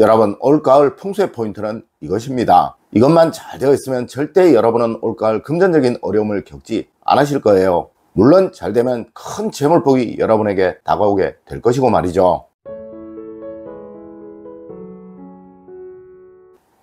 여러분, 올가을 풍수의 포인트는 이것입니다. 이것만 잘 되어 있으면 절대 여러분은 올가을 금전적인 어려움을 겪지 않으실 거예요. 물론 잘 되면 큰 재물복이 여러분에게 다가오게 될 것이고 말이죠.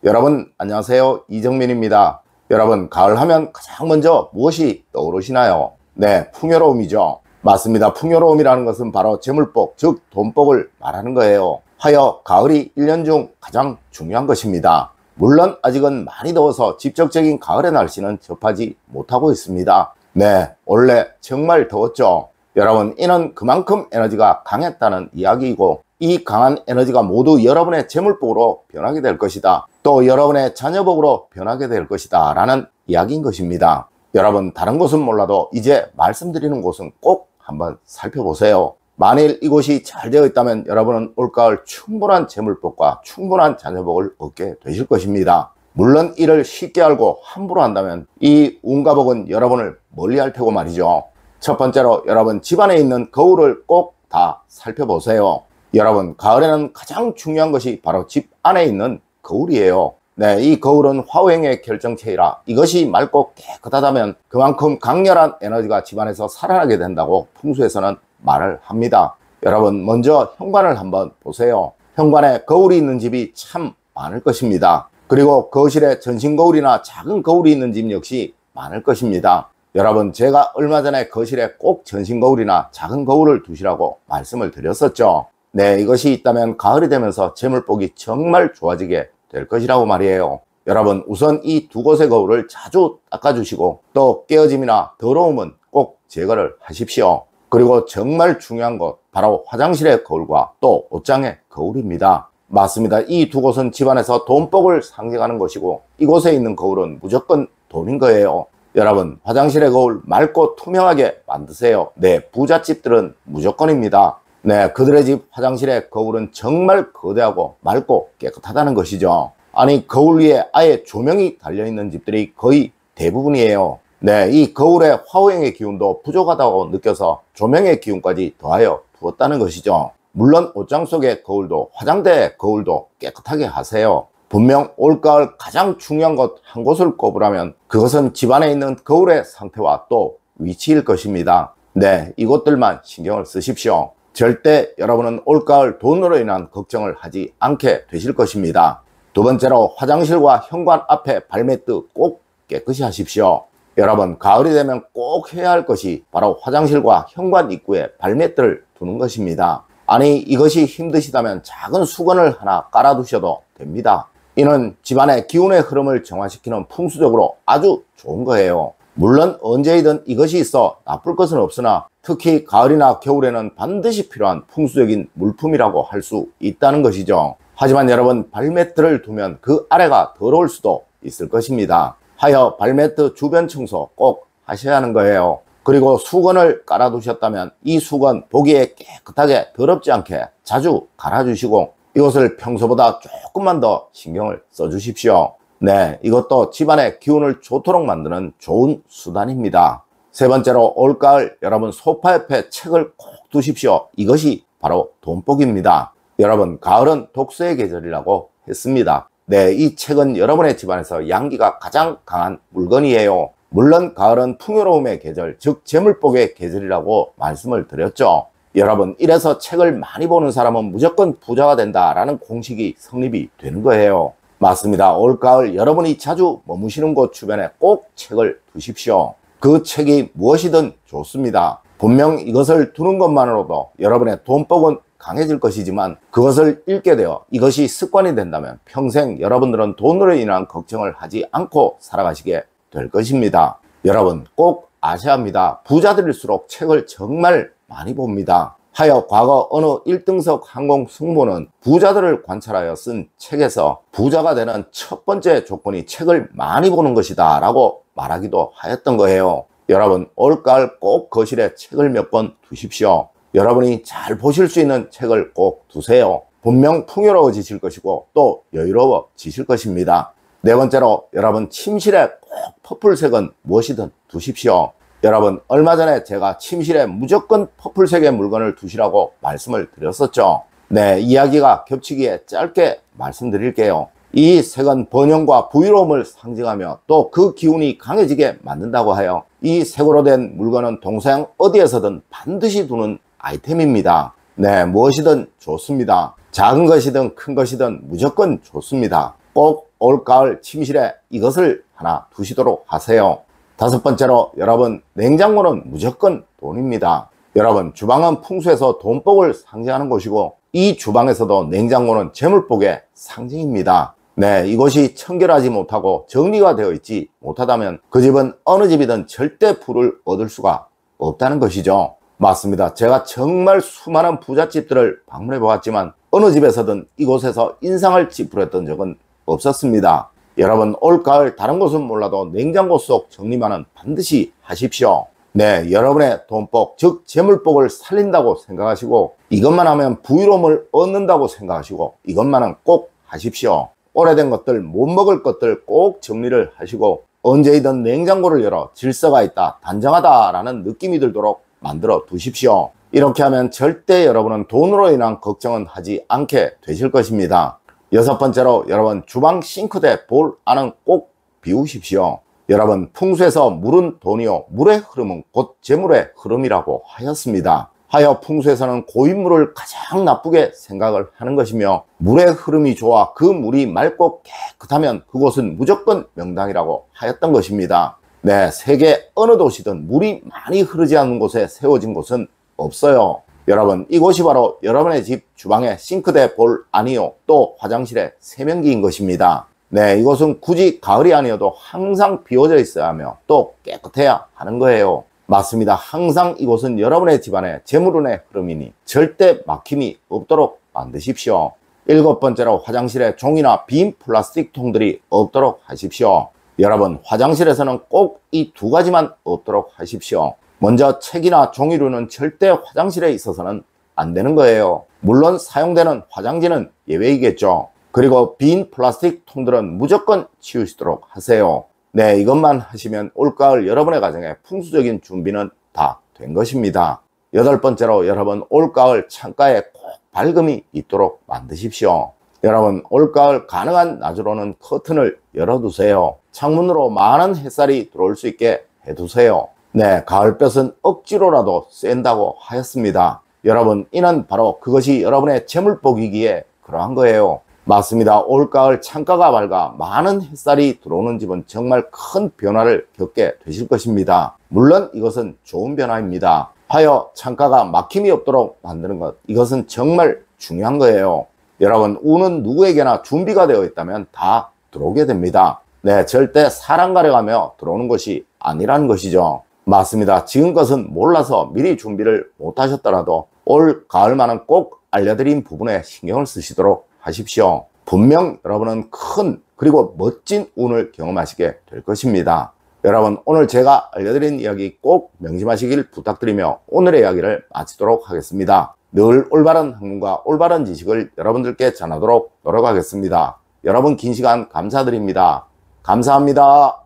여러분 안녕하세요, 이정민입니다. 여러분, 가을 하면 가장 먼저 무엇이 떠오르시나요? 네, 풍요로움이죠. 맞습니다. 풍요로움이라는 것은 바로 재물복, 즉 돈복을 말하는 거예요. 하여 가을이 1년 중 가장 중요한 것입니다. 물론 아직은 많이 더워서 직접적인 가을의 날씨는 접하지 못하고 있습니다. 네, 원래 정말 더웠죠. 여러분, 이는 그만큼 에너지가 강했다는 이야기이고, 이 강한 에너지가 모두 여러분의 재물복으로 변하게 될 것이다, 또 여러분의 자녀복으로 변하게 될 것이다 라는 이야기인 것입니다. 여러분, 다른 곳은 몰라도 이제 말씀드리는 곳은 꼭 한번 살펴보세요. 만일 이곳이 잘 되어 있다면 여러분은 올가을 충분한 재물복과 충분한 자녀복을 얻게 되실 것입니다. 물론 이를 쉽게 알고 함부로 한다면 이 운과 복은 여러분을 멀리할 테고 말이죠. 첫 번째로 여러분, 집안에 있는 거울을 꼭 다 살펴보세요. 여러분, 가을에는 가장 중요한 것이 바로 집 안에 있는 거울이에요. 네, 이 거울은 화오행의 결정체이라 이것이 맑고 깨끗하다면 그만큼 강렬한 에너지가 집안에서 살아나게 된다고 풍수에서는 말을 합니다. 여러분, 먼저 현관을 한번 보세요. 현관에 거울이 있는 집이 참 많을 것입니다. 그리고 거실에 전신 거울이나 작은 거울이 있는 집 역시 많을 것입니다. 여러분, 제가 얼마 전에 거실에 꼭 전신 거울이나 작은 거울을 두시라고 말씀을 드렸었죠. 네, 이것이 있다면 가을이 되면서 재물복이 정말 좋아지게 될 것이라고 말이에요. 여러분, 우선 이 두 곳의 거울을 자주 닦아주시고, 또 깨어짐이나 더러움은 꼭 제거를 하십시오. 그리고 정말 중요한 것, 바로 화장실의 거울과 또 옷장의 거울입니다. 맞습니다. 이 두 곳은 집안에서 돈복을 상징하는 것이고, 이곳에 있는 거울은 무조건 돈인 거예요. 여러분, 화장실의 거울 맑고 투명하게 만드세요. 네, 부잣집들은 무조건입니다. 네, 그들의 집 화장실의 거울은 정말 거대하고 맑고 깨끗하다는 것이죠. 아니, 거울 위에 아예 조명이 달려있는 집들이 거의 대부분이에요. 네, 이 거울의 화오행의 기운도 부족하다고 느껴서 조명의 기운까지 더하여 부었다는 것이죠. 물론 옷장 속의 거울도, 화장대의 거울도 깨끗하게 하세요. 분명 올가을 가장 중요한 것 한 곳을 꼽으라면 그것은 집안에 있는 거울의 상태와 또 위치일 것입니다. 네, 이것들만 신경을 쓰십시오. 절대 여러분은 올가을 돈으로 인한 걱정을 하지 않게 되실 것입니다. 두 번째로, 화장실과 현관 앞에 발매트 꼭 깨끗이 하십시오. 여러분, 가을이 되면 꼭 해야 할 것이 바로 화장실과 현관 입구에 발매트를 두는 것입니다. 아니, 이것이 힘드시다면 작은 수건을 하나 깔아두셔도 됩니다. 이는 집안의 기운의 흐름을 정화시키는 풍수적으로 아주 좋은 거예요. 물론 언제이든 이것이 있어 나쁠 것은 없으나 특히 가을이나 겨울에는 반드시 필요한 풍수적인 물품이라고 할 수 있다는 것이죠. 하지만 여러분, 발매트를 두면 그 아래가 더러울 수도 있을 것입니다. 하여 발매트 주변 청소 꼭 하셔야 하는 거예요. 그리고 수건을 깔아두셨다면 이 수건 보기에 깨끗하게 더럽지 않게 자주 갈아주시고, 이것을 평소보다 조금만 더 신경을 써주십시오. 네, 이것도 집안의 기운을 좋도록 만드는 좋은 수단입니다. 세 번째로, 올가을 여러분, 소파 옆에 책을 꼭 두십시오. 이것이 바로 돈복입니다. 여러분, 가을은 독서의 계절이라고 했습니다. 네, 이 책은 여러분의 집안에서 양기가 가장 강한 물건이에요. 물론 가을은 풍요로움의 계절, 즉 재물복의 계절이라고 말씀을 드렸죠. 여러분, 이래서 책을 많이 보는 사람은 무조건 부자가 된다라는 공식이 성립이 되는 거예요. 맞습니다. 올가을 여러분이 자주 머무시는 곳 주변에 꼭 책을 두십시오. 그 책이 무엇이든 좋습니다. 분명 이것을 두는 것만으로도 여러분의 돈복은 강해질 것이지만 그것을 읽게 되어 이것이 습관이 된다면 평생 여러분들은 돈으로 인한 걱정을 하지 않고 살아가시게 될 것입니다. 여러분, 꼭 아셔야 합니다. 부자들일수록 책을 정말 많이 봅니다. 하여 과거 어느 1등석 항공 승무원은 부자들을 관찰하여 쓴 책에서 부자가 되는 첫 번째 조건이 책을 많이 보는 것이다 라고 말하기도 하였던 거예요. 여러분, 올가을 꼭 거실에 책을 몇 권 두십시오. 여러분이 잘 보실 수 있는 책을 꼭 두세요. 분명 풍요로워지실 것이고 또 여유로워지실 것입니다. 네 번째로, 여러분 침실에 꼭 퍼플색은 무엇이든 두십시오. 여러분, 얼마 전에 제가 침실에 무조건 퍼플색의 물건을 두시라고 말씀을 드렸었죠. 네, 이야기가 겹치기에 짧게 말씀드릴게요. 이 색은 번영과 부유로움을 상징하며 또 그 기운이 강해지게 만든다고 하여 이 색으로 된 물건은 동서양 어디에서든 반드시 두는 아이템입니다. 네, 무엇이든 좋습니다. 작은 것이든 큰 것이든 무조건 좋습니다. 꼭 올가을 침실에 이것을 하나 두시도록 하세요. 다섯 번째로, 여러분, 냉장고는 무조건 돈입니다. 여러분, 주방은 풍수에서 돈복을 상징하는 곳이고 이 주방에서도 냉장고는 재물복의 상징입니다. 네, 이곳이 청결하지 못하고 정리가 되어 있지 못하다면 그 집은 어느 집이든 절대 부를 얻을 수가 없다는 것이죠. 맞습니다. 제가 정말 수많은 부잣집들을 방문해 보았지만 어느 집에서든 이곳에서 인상을 찌푸렸던 적은 없었습니다. 여러분, 올가을 다른 곳은 몰라도 냉장고 속 정리만은 반드시 하십시오. 네, 여러분의 돈복, 즉 재물복을 살린다고 생각하시고 이것만 하면 부유로움을 얻는다고 생각하시고 이것만은 꼭 하십시오. 오래된 것들, 못 먹을 것들 꼭 정리를 하시고 언제이든 냉장고를 열어 질서가 있다, 단정하다라는 느낌이 들도록 만들어 두십시오. 이렇게 하면 절대 여러분은 돈으로 인한 걱정은 하지 않게 되실 것입니다. 여섯 번째로, 여러분, 주방 싱크대 볼 안은 꼭 비우십시오. 여러분, 풍수에서 물은 돈이요 물의 흐름은 곧 재물의 흐름이라고 하였습니다. 하여 풍수에서는 고인물을 가장 나쁘게 생각을 하는 것이며 물의 흐름이 좋아 그 물이 맑고 깨끗하면 그곳은 무조건 명당이라고 하였던 것입니다. 네, 세계 어느 도시든 물이 많이 흐르지 않는 곳에 세워진 곳은 없어요. 여러분, 이곳이 바로 여러분의 집 주방의 싱크대 볼 안이요 또 화장실의 세면기인 것입니다. 네, 이곳은 굳이 가을이 아니어도 항상 비워져 있어야 하며 또 깨끗해야 하는 거예요. 맞습니다. 항상 이곳은 여러분의 집안의 재물운의 흐름이니 절대 막힘이 없도록 만드십시오. 일곱 번째로, 화장실에 종이나 빈 플라스틱 통들이 없도록 하십시오. 여러분, 화장실에서는 꼭 이 두 가지만 없도록 하십시오. 먼저, 책이나 종이류는 절대 화장실에 있어서는 안 되는 거예요. 물론 사용되는 화장지는 예외이겠죠. 그리고 빈 플라스틱 통들은 무조건 치우시도록 하세요. 네, 이것만 하시면 올가을 여러분의 가정에 풍수적인 준비는 다 된 것입니다. 여덟 번째로, 여러분, 올가을 창가에 꼭 밝음이 있도록 만드십시오. 여러분, 올가을 가능한 낮으로는 커튼을 열어두세요. 창문으로 많은 햇살이 들어올 수 있게 해두세요. 네, 가을볕은 억지로라도 쐰다고 하였습니다. 여러분, 이는 바로 그것이 여러분의 재물복이기에 그러한 거예요. 맞습니다. 올가을 창가가 밝아 많은 햇살이 들어오는 집은 정말 큰 변화를 겪게 되실 것입니다. 물론 이것은 좋은 변화입니다. 하여 창가가 막힘이 없도록 만드는 것, 이것은 정말 중요한 거예요. 여러분, 운은 누구에게나 준비가 되어 있다면 다 들어오게 됩니다. 네, 절대 사람 가려가며 들어오는 것이 아니라는 것이죠. 맞습니다. 지금 것은 몰라서 미리 준비를 못 하셨더라도 올 가을만은 꼭 알려드린 부분에 신경을 쓰시도록 하십시오. 분명 여러분은 큰 그리고 멋진 운을 경험하시게 될 것입니다. 여러분, 오늘 제가 알려드린 이야기 꼭 명심하시길 부탁드리며 오늘의 이야기를 마치도록 하겠습니다. 늘 올바른 학문과 올바른 지식을 여러분들께 전하도록 노력하겠습니다. 여러분, 긴 시간 감사드립니다. 감사합니다.